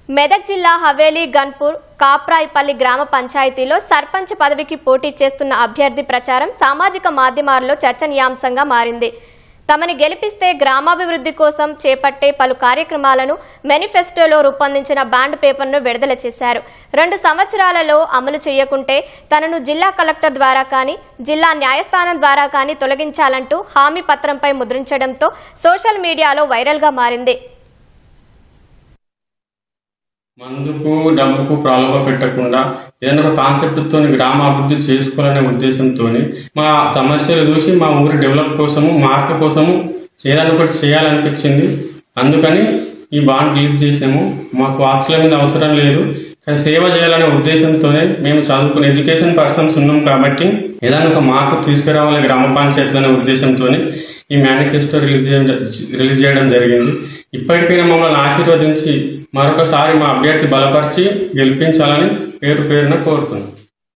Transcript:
మెదక్ జిల్లా హవేలీ గన్పూర్ కాప్రాయిపల్లి గ్రామ పంచాయతీలో సర్పంచ్ పదవికి పోటీ చేస్తున్న అభ్యర్థి ప్రచారం సామాజిక మాధ్యమాల్లో చర్చనీయాంశంగా మారింది. తమని గెలిపిస్తే గ్రామాభివృద్ధి కోసం చేపట్టే పలు కార్యక్రమాలను మేనిఫెస్టోలో రూపొందించిన బాండ్ పేపర్ను విడుదల చేశారు. 2 సంవత్సరాలలో అమలు చేయకుంటే తనను జిల్లా కలెక్టర్ ద్వారా కానీ జిల్లా న్యాయస్థానం ద్వారా కానీ తొలగించాలంటూ హామీ పత్రంపై ముద్రించడంతో సోషల్ మీడియాలో వైరల్గా మారింది. మందుకు డబ్బుకు ప్రాలోభ పెట్టకుండా ఏదైనా ఒక కాన్సెప్ట్తో గ్రామాభివృద్ధి చేసుకోవాలనే ఉద్దేశంతో మా సమస్యలు చూసి మా ఊరి డెవలప్ కోసము మార్పు కోసము ఏదైనా ఒకటి చేయాలనిపించింది. అందుకని ఈ బాండ్ రిలీజ్ చేసాము. మాకు ఆస్తుల మీద అవసరం లేదు, కానీ సేవ చేయాలనే ఉద్దేశంతోనే మేము చదువుకునే ఎడ్యుకేషన్ పర్సన్స్ ఉన్నాం కాబట్టి ఏదైనా ఒక మార్పు తీసుకురావాలి గ్రామ పంచాయతీలు అనే ఉద్దేశంతో ఈ మేనిఫెస్టో రిలీజ్ చేయడం జరిగింది. ఇప్పటికైనా మమ్మల్ని ఆశీర్వదించి మరొకసారి మా అభ్యర్థి బలపరిచి గెలిపించాలని పేరున కోరుతున్నాం.